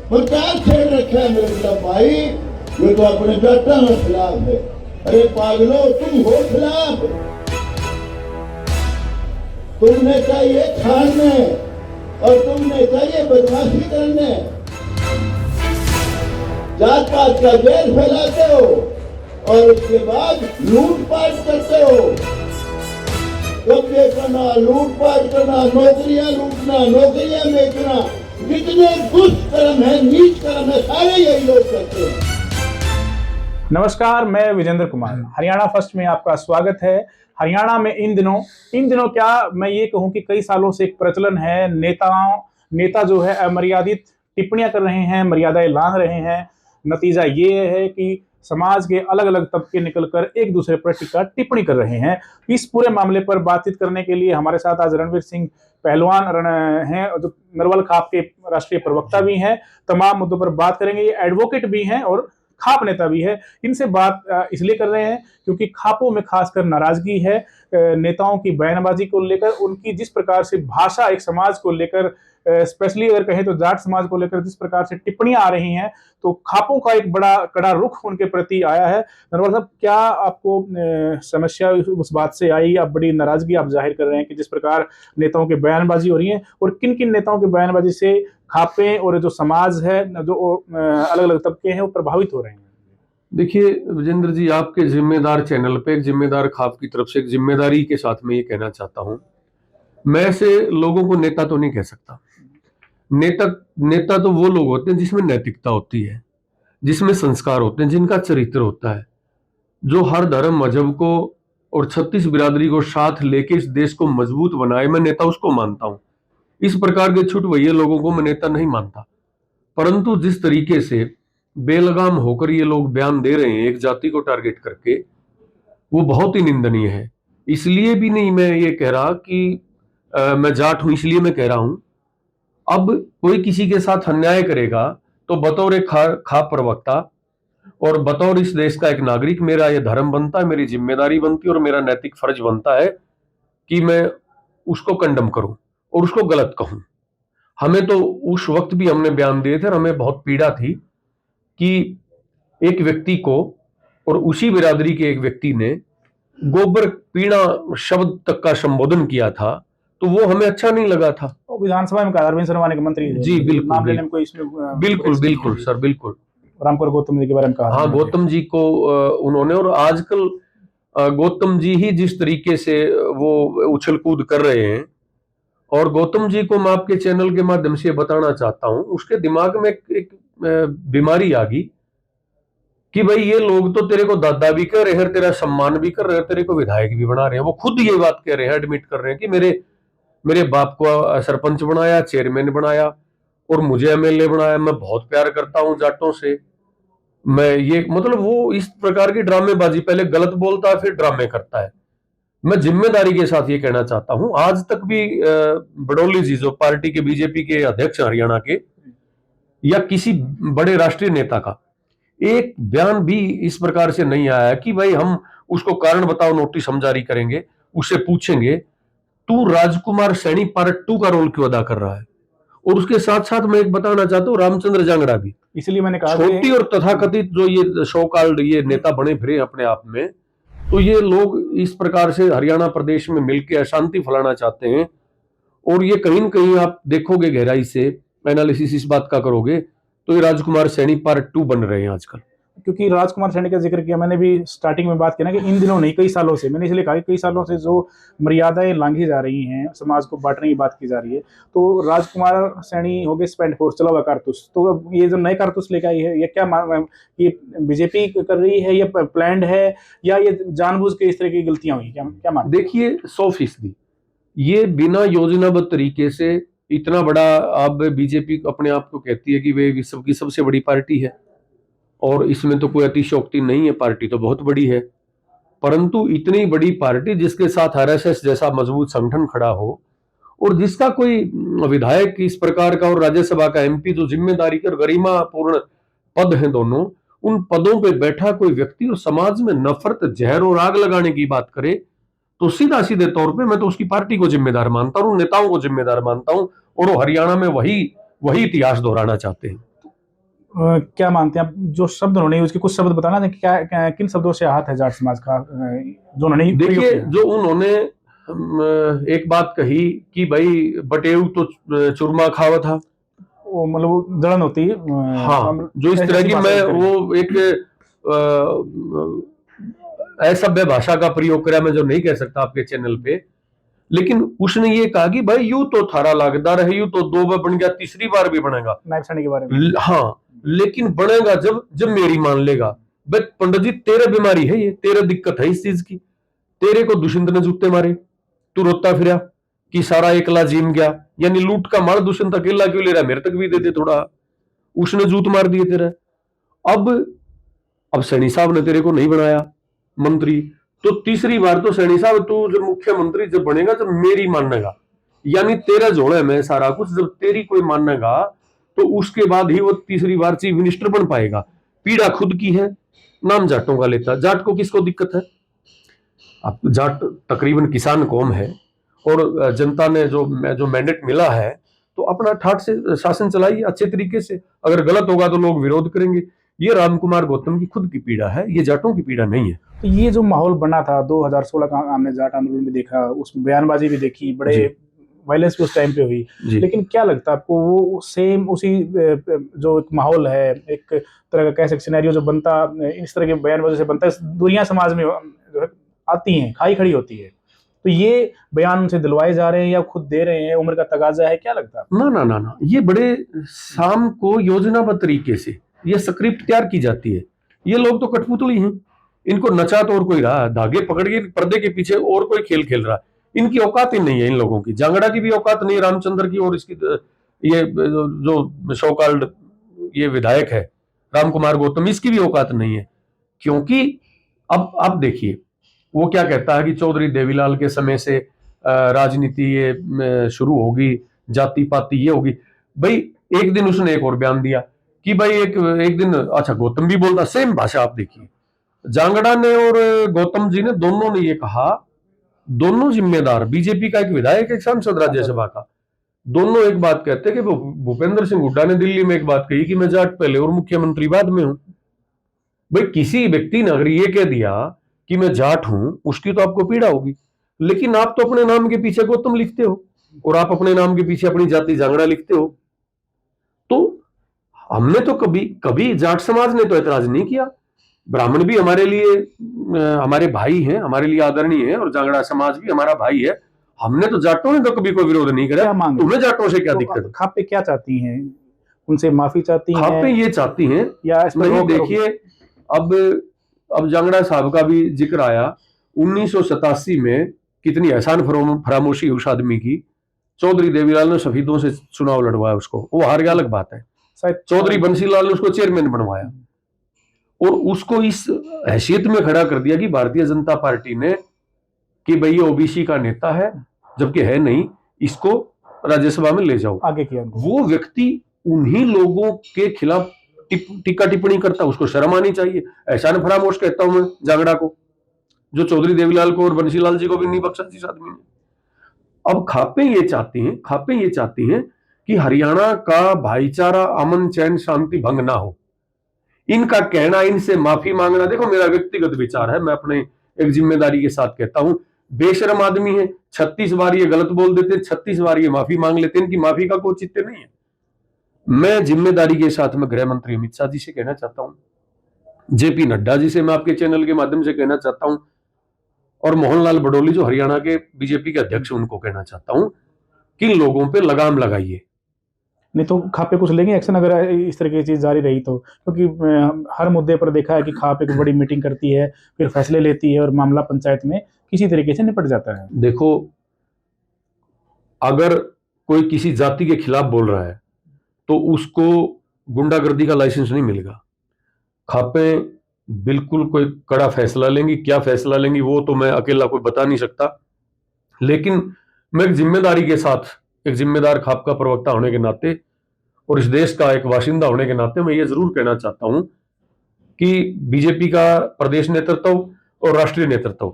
और क्या छेड़ रखा है मेरे मतलब भाई, ये तो अपने बेटा के खिलाफ है। अरे पागलो, तुम हो खिलाफ, तुमने चाहिए छाड़ने और तुमने चाहिए बदमाशी करने, जात पात का जहर फैलाते हो और उसके बाद लूटपाट करते हो। कब्जे करना, लूटपाट करना, नौकरियां लूटना, नौकरियां बेचना, जितने दुष्ट कर्म है, नीच कर्म है, सारे यही लोग करते हैं। नमस्कार, मैं विजेंद्र कुमार, हरियाणा फर्स्ट में आपका स्वागत है। हरियाणा में इन दिनों क्या मैं ये कहूं कि कई सालों से एक प्रचलन है, नेता जो है अमर्यादित टिप्पणियां कर रहे हैं, मर्यादाएं लांघ रहे हैं। नतीजा ये है कि समाज के अलग अलग तबके निकलकर एक दूसरे पर टिक्का टिप्पणी कर रहे हैं। इस पूरे मामले पर बातचीत करने के लिए हमारे साथ आज रणवीर सिंह पहलवान हैं, जो नरवल खाप के राष्ट्रीय प्रवक्ता भी हैं। तमाम मुद्दों पर बात करेंगे। ये एडवोकेट भी हैं और खाप नेता भी है। इनसे बात इसलिए कर रहे हैं क्योंकि खापों में खासकर नाराजगी है नेताओं की बयानबाजी को लेकर, उनकी जिस प्रकार से भाषा एक समाज को लेकर, स्पेशली अगर कहें तो जाट समाज को लेकर जिस प्रकार से टिप्पणियां आ रही हैं, तो खापों का एक बड़ा कड़ा रुख उनके प्रति आया है। नरवल साहब, क्या आपको समस्या उस बात से आई? आप बड़ी नाराजगी आप जाहिर कर रहे हैं कि जिस प्रकार नेताओं की बयानबाजी हो रही है, और किन किन नेताओं की बयानबाजी से खापे और जो समाज है, जो अलग अलग तबके हैं, वो प्रभावित हो रहे हैं? देखिए विजेंद्र जी, आपके जिम्मेदार चैनल पे एक जिम्मेदार खाप की तरफ से एक जिम्मेदारी के साथ मैं ये कहना चाहता हूं, मैं ऐसे लोगों को नेता तो नहीं कह सकता। नेता तो वो लोग होते हैं जिसमें नैतिकता होती है, जिसमें संस्कार होते हैं, जिनका चरित्र होता है, जो हर धर्म मजहब को और 36 बिरादरी को साथ लेके इस देश को मजबूत बनाए। मैं नेता उसको मानता हूं। इस प्रकार के छुटवैये लोगों को मैं नेता नहीं मानता। परंतु जिस तरीके से बेलगाम होकर ये लोग बयान दे रहे हैं एक जाति को टारगेट करके, वो बहुत ही निंदनीय है। इसलिए भी नहीं मैं ये कह रहा कि मैं जाट हूं, इसलिए मैं कह रहा हूं, अब कोई किसी के साथ अन्याय करेगा तो बतौर एक खाप प्रवक्ता और बतौर इस देश का एक नागरिक मेरा ये धर्म बनता है, मेरी जिम्मेदारी बनती है और मेरा नैतिक फर्ज बनता है कि मैं उसको कंडम करूं और उसको गलत कहूं। हमें तो उस वक्त भी हमने बयान दिए थे और हमें बहुत पीड़ा थी कि एक व्यक्ति को और उसी बिरादरी के एक व्यक्ति ने गोबर पीणा शब्द तक का संबोधन किया था, तो वो हमें अच्छा नहीं लगा था। विधानसभा में कहा, अरविंद शर्मा ने मंत्री जी बिल्कुल, नाम लेने में कोई इसमें बिल्कुल बिल्कुल सर, बिल्कुल। रामपुर गौतम जी के बारे में कहा। हाँ, गौतम जी को उन्होंने, और आजकल गौतम जी ही जिस तरीके से वो उछल कूद कर रहे हैं, और गौतम जी को मैं आपके चैनल के माध्यम से बताना चाहता हूं, उसके दिमाग में एक बीमारी आ गई कि भाई ये लोग तो तेरे को दादा भी कर रहे हैं, तेरा सम्मान भी कर रहे हैं, तेरे को विधायक भी बना रहे हैं। वो खुद ये बात कह रहे हैं, एडमिट कर रहे हैं कि मेरे बाप को सरपंच बनाया, चेयरमैन बनाया और मुझे एमएलए बनाया। मैं बहुत प्यार करता हूं जाटों से। मैं ये मतलब वो इस प्रकार की ड्रामेबाजी, पहले गलत बोलता है फिर ड्रामे करता है। मैं जिम्मेदारी के साथ ये कहना चाहता हूं, आज तक भी बडौली जी जो पार्टी के बीजेपी के अध्यक्ष हरियाणा के, या किसी बड़े राष्ट्रीय नेता का एक बयान भी इस प्रकार से नहीं आया कि भाई हम उसको कारण बताओ नोटिस हम जारी करेंगे, उससे पूछेंगे तू राजकुमार सैनी पार्ट 2 का रोल क्यों अदा कर रहा है। और उसके साथ साथ मैं एक बताना चाहता हूँ, रामचंद्र जांगड़ा भी, इसलिए मैंने कहा छोटी और तथाकथित जो ये शो कॉल्ड ये नेता बने फिरे अपने आप में, तो ये लोग इस प्रकार से हरियाणा प्रदेश में मिलकर अशांति फैलाना चाहते हैं। और ये कहीं न कहीं आप देखोगे, गहराई से एनालिसिस इस बात का करोगे, तो ये राजकुमार सैनी पार्ट 2 बन रहे हैं आजकल। क्योंकि राजकुमार सैनी का जिक्र किया, मैंने भी स्टार्टिंग में बात की ना कि इन दिनों नहीं, कई सालों से, मैंने इसलिए कहा कि कई सालों से जो मर्यादाएं लांघी जा रही हैं, समाज को बांटने की बात की जा रही है, तो राजकुमार सैनी हो गए स्पेंड फोर्स, चला हुआ कारतूस। तो ये जो नए कारतूस लेकर आई है, ये क्या ये बीजेपी कर रही है, ये प्लान्ड है, या ये जानबूझ के इस तरह की गलतियां हुई, क्या मान? देखिए 100% ये बिना योजनाबद्ध तरीके से इतना बड़ा, अब बीजेपी अपने आप को कहती है कि वे विश्व की सबसे बड़ी पार्टी है और इसमें तो कोई अतिशयोक्ति नहीं है, पार्टी तो बहुत बड़ी है। परंतु इतनी बड़ी पार्टी जिसके साथ आरएसएस जैसा मजबूत संगठन खड़ा हो, और जिसका कोई विधायक इस प्रकार का और राज्यसभा का एमपी जो जिम्मेदारी के और गरिमापूर्ण पद हैं दोनों, उन पदों पे बैठा कोई व्यक्ति और समाज में नफरत, जहर और आग लगाने की बात करे, तो सीधा सीधे तौर पे मैं तो उसकी पार्टी को जिम्मेदार मानता हूं, नेताओं को जिम्मेदार मानता हूं, और वो हरियाणा में वही इतिहास दोहराना चाहते हैं। क्या मानते हैं आप, जो शब्द उन्होंने यूज किए, कुछ शब्द बताना कि किन शब्दों से आहत है जाट समाज का, जो उन्होंने प्रयोग देखिए, किया? जो उन्होंने एक बात कही कि भाई बटेऊ तो चूरमा खावा था। वो मतलब वो जलन होती है, हाँ, जो इस तरह ऐसी की, भाषा मैं यूज करी। वो एक असभ्य भाषा का प्रयोग करा, मैं जो नहीं कह सकता आपके चैनल पे। लेकिन उसने ये कहा कि भाई यूं तो थारा लागदार है, यूं तो 2 बार बन गया, तीसरी बार भी बनेगा। नायब साहनी के बारे में। हाँ, लेकिन बनेगा जब जब मेरी मान लेगा। भाई पंडित जी, तेरे बीमारी है, ये तेरे दिक्कत है इस चीज की। तेरे को दुष्यंत ने जूते मारे, तू रोता फिरा कि सारा एकला जीम गया, यानी लूट का माल दुष्यंत अकेला क्यों ले रहा, मेरे तक भी दे दे थोड़ा। उसने जूत मार दिए तेरे। अब अब सैनी साहब ने तेरे को नहीं बनाया मंत्री, तो तीसरी बार तो सैनी साहब तू जब मुख्यमंत्री जब बनेगा जब मेरी मानेगा, यानी तेरा जोड़े में सारा कुछ, जब तेरी कोई मानेगा तो उसके बाद ही वो तीसरी बार चीफ मिनिस्टर बन पाएगा। पीड़ा खुद की है, नाम जाटों का लेता। जाट को किसको दिक्कत है? अब जाट तकरीबन किसान कौम है, और जनता ने जो मैंडेट मिला है, तो अपना ठाट से शासन चलाइए अच्छे तरीके से। अगर गलत होगा तो लोग विरोध करेंगे। ये रामकुमार गौतम की खुद की पीड़ा है, ये जाटों की पीड़ा नहीं है। तो ये जो माहौल बना था 2016 का, हमने जाट आंदोलन में देखा, उसमें बयानबाजी भी देखी, बड़े जी। वायलेंस भी उस टाइम पे हुई। जी। लेकिन क्या लगता है आपको, वो सेम उसी जो एक माहौल है, एक तरह का कह सकते सिनेरियो जो बनता इस तरह के बयानबाजी से बनता है, दुनिया समाज में जो है आती हैं, खाई खड़ी होती है, तो ये बयान उनसे दिलवाए जा रहे हैं या खुद दे रहे हैं, उम्र का तगाजा है, क्या लगता है आपको? ना ना ना ना, ये बड़े शाम को योजनाबद्ध तरीके से ये स्क्रिप्ट तैयार की जाती है। ये लोग तो कठपुतली हैं, इनको नचा तो और कोई रहा, धागे पकड़ के पर्दे के पीछे और कोई खेल खेल रहा। इनकी औकात ही नहीं है, इन लोगों की। जांगड़ा की भी औकात नहीं, रामचंद्र की, और इसकी ये जो सो कॉल्ड ये विधायक है रामकुमार गौतम, इसकी भी औकात नहीं है। क्योंकि अब आप देखिए, वो क्या कहता है कि चौधरी देवीलाल के समय से राजनीति ये शुरू होगी, जाति पाति ये होगी। भाई एक दिन उसने एक और बयान दिया कि भाई एक दिन, अच्छा गौतम भी बोलता, सेम भाषा आप देखिए। जांगड़ा ने और गौतम जी ने, दोनों ने ये कहा, दोनों जिम्मेदार, बीजेपी का एक विधायक, एक सांसद राज्यसभा का, दोनों एक बात कहते कि भूपेंद्र सिंह हुड्डा ने दिल्ली में एक बात कही कि मैं जाट पहले और मुख्यमंत्री बाद में हूं। भाई किसी व्यक्ति ने अगर ये कह दिया कि मैं जाट हूं, उसकी तो आपको पीड़ा होगी। लेकिन आप तो अपने नाम के पीछे गौतम लिखते हो, और आप अपने नाम के पीछे अपनी जाति जांगड़ा लिखते हो। तो हमने तो कभी कभी जाट समाज ने तो ऐतराज नहीं किया। ब्राह्मण भी हमारे लिए हमारे भाई हैं, हमारे लिए आदरणीय है, और जांगड़ा समाज भी हमारा भाई है। हमने तो जाटों ने तो कभी कोई विरोध नहीं करा। तुम्हें जाटों से क्या दिक्कत है? खापे क्या चाहती हैं? उनसे माफी चाहती हैं? खापे ये चाहती हैं या इस पर नहीं, देखिए, अब जांगड़ा साहब का भी जिक्र आया। 1987 में कितनी एहसान फरामोशी उस आदमी की। चौधरी देवीलाल ने शहीदों से चुनाव लड़वाया उसको, वो हार गया, अलग बात है। चौधरी बंसीलाल ने उसको चेयरमैन बनवाया, और उसको इस हैसियत में खड़ा कर दिया कि भारतीय जनता पार्टी ने कि भाई ये ओबीसी का नेता है, जबकि है नहीं, इसको राज्यसभा में ले जाओ। आगे किया वो व्यक्ति उन्हीं लोगों के खिलाफ टीका टिप्पणी करता, उसको शर्म आनी चाहिए। एहसान फरामोश कहता हूं मैं जांगड़ा को, जो चौधरी देवीलाल को और बंसीलाल जी को भी नहीं बख्शा जिस आदमी ने। अब खापे ये चाहती हैं कि हरियाणा का भाईचारा, अमन चैन शांति भंग ना हो। इनका कहना, इनसे माफी मांगना, देखो मेरा व्यक्तिगत विचार है, मैं अपने एक जिम्मेदारी के साथ कहता हूं, बेशरम आदमी है। 36 बार ये गलत बोल देते, 36 बार ये माफी मांग लेते, इनकी माफी का कोई चित्त नहीं है। मैं जिम्मेदारी के साथ में गृह मंत्री अमित शाह जी से कहना चाहता हूं, जेपी नड्डा जी से मैं आपके चैनल के माध्यम से कहना चाहता हूं, और मोहनलाल बडोली जो हरियाणा के बीजेपी के अध्यक्ष, उनको कहना चाहता हूं कि इन लोगों पे लगाम लगाइए। नहीं तो खापे कुछ लेंगे एक्शन अगर इस तरह की चीज जारी रही तो? क्योंकि हर मुद्दे पर देखा है कि खापे को बड़ी मीटिंग करती है, फिर फैसले लेती है, और मामला पंचायत में किसी तरीके से निपट जाता है। देखो, अगर कोई किसी जाति के खिलाफ बोल रहा है तो उसको गुंडागर्दी का लाइसेंस नहीं मिलेगा। खापे बिल्कुल कोई कड़ा फैसला लेंगी, क्या फैसला लेंगी वो तो मैं अकेला कोई बता नहीं सकता। लेकिन मैं एक जिम्मेदारी के साथ, एक जिम्मेदार खाप का प्रवक्ता होने के नाते और इस देश का एक बाशिंदा होने के नाते मैं ये जरूर कहना चाहता हूं कि बीजेपी का प्रदेश नेतृत्व और राष्ट्रीय नेतृत्व,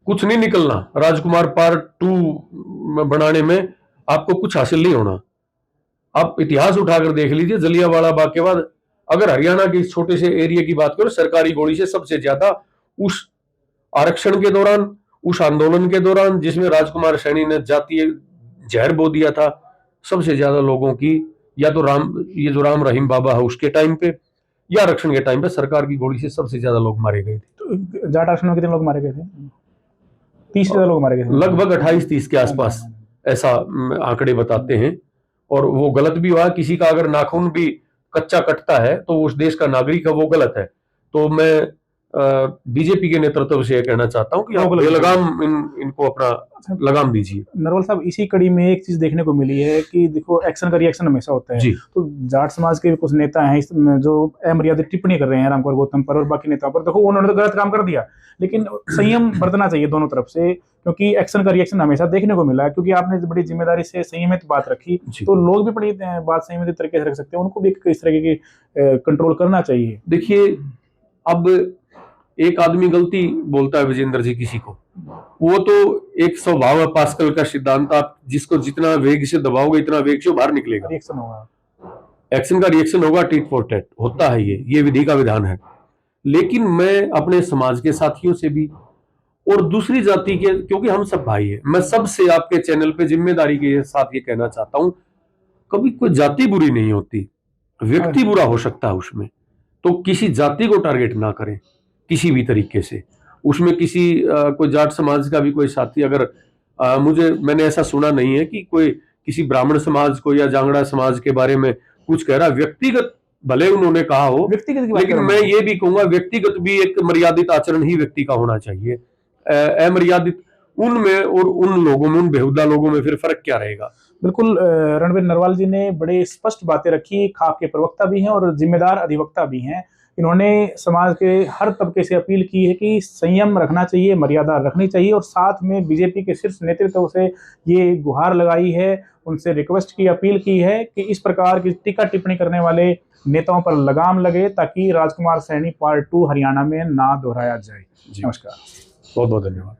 कुछ नहीं निकलना। राजकुमार पार्ट 2 बनाने में आपको कुछ हासिल नहीं होना। आप इतिहास उठाकर देख लीजिए, जलियांवाला बाग के बाद अगर हरियाणा के इस छोटे से एरिया की बात करो, सरकारी घोड़ी से सबसे ज्यादा उस आरक्षण के दौरान, उस आंदोलन के दौरान जिसमें राजकुमार सैनी ने जातीय जहर बो दिया था, सबसे ज्यादा लोगों की या तो ये जो राम रहीम बाबा है उसके टाइम पे या आरक्षण के टाइम पे सरकार की घोड़ी से सबसे ज्यादा लोग मारे गए थे। तो जाट आरक्षण में कितने लोग मारे गए थे? 30 से ज्यादा लोग मारे गए थे, लगभग 28-30 के आसपास ऐसा आंकड़े बताते हैं। और वो गलत भी हुआ, किसी का अगर नाखून भी कच्चा कटता है तो उस देश का नागरिक है, वो गलत है। तो मैं बीजेपी के नेतृत्व से यह कहना चाहता हूं कि आप बेलगाम इनको अपना लगाम दीजिए। नरवल साहब, इसी कड़ी में एक चीज देखने को मिली है कि देखो, एक्शन का रिएक्शन हमेशा होता है जी। तो जाट समाज के कुछ नेता हैं इसमें जो अमर्यादित टिप्पणी कर रहे हैं रामकुमार गौतम पर और बाकी नेताओं पर। देखो, उन्होंने तो गलत काम कर दिया, लेकिन संयम बरतना चाहिए दोनों तरफ से, क्योंकि एक्शन का रिएक्शन हमेशा देखने को मिला है। क्योंकि आपने बड़ी जिम्मेदारी से संयमित बात रखी, तो लोग भी बड़ी बात संयमित तरीके से रख सकते हैं, उनको भी इस तरह की कंट्रोल करना चाहिए। देखिए, अब एक आदमी गलती बोलता है विजेंद्र जी किसी को, वो तो एक स्वभाव है, पास्कल का सिद्धांत, आप जिसको जितना वेग से दबाओगे इतना वेग से बाहर निकलेगा, रिएक्शन होगा, एक्शन का रिएक्शन होगा, टिट फॉर टैट होता है, ये विधि का विधान है। लेकिन मैं अपने समाज के साथियों से भी और दूसरी जाति के, क्योंकि हम सब भाई हैं, मैं सबसे आपके चैनल पे जिम्मेदारी के साथ ये कहना चाहता हूं, कभी कोई जाति बुरी नहीं होती, व्यक्ति बुरा हो सकता है उसमें। तो किसी जाति को टारगेट ना करें किसी भी तरीके से। उसमें किसी कोई जाट समाज का भी कोई साथी अगर मैंने ऐसा सुना नहीं है कि कोई किसी ब्राह्मण समाज को या जांगड़ा समाज के बारे में कुछ कह रहा, व्यक्तिगत भले उन्होंने कहा हो, लेकिन मैं ये भी कहूंगा व्यक्तिगत भी एक मर्यादित आचरण ही व्यक्ति का होना चाहिए। अमर्यादित उनमें और उन लोगों में, उन बेहुदा लोगों में फिर फर्क क्या रहेगा? बिल्कुल, रणवीर नरवाल जी ने बड़े स्पष्ट बातें रखी, खाप के प्रवक्ता भी हैं और जिम्मेदार अधिवक्ता भी हैं। इन्होंने समाज के हर तबके से अपील की है कि संयम रखना चाहिए, मर्यादा रखनी चाहिए, और साथ में बीजेपी के शीर्ष नेतृत्व से ये गुहार लगाई है, उनसे रिक्वेस्ट की, अपील की है कि इस प्रकार की टीका टिप्पणी करने वाले नेताओं पर लगाम लगे, ताकि राजकुमार सैनी पार्ट 2 हरियाणा में ना दोहराया जाए। नमस्कार, बहुत बहुत धन्यवाद।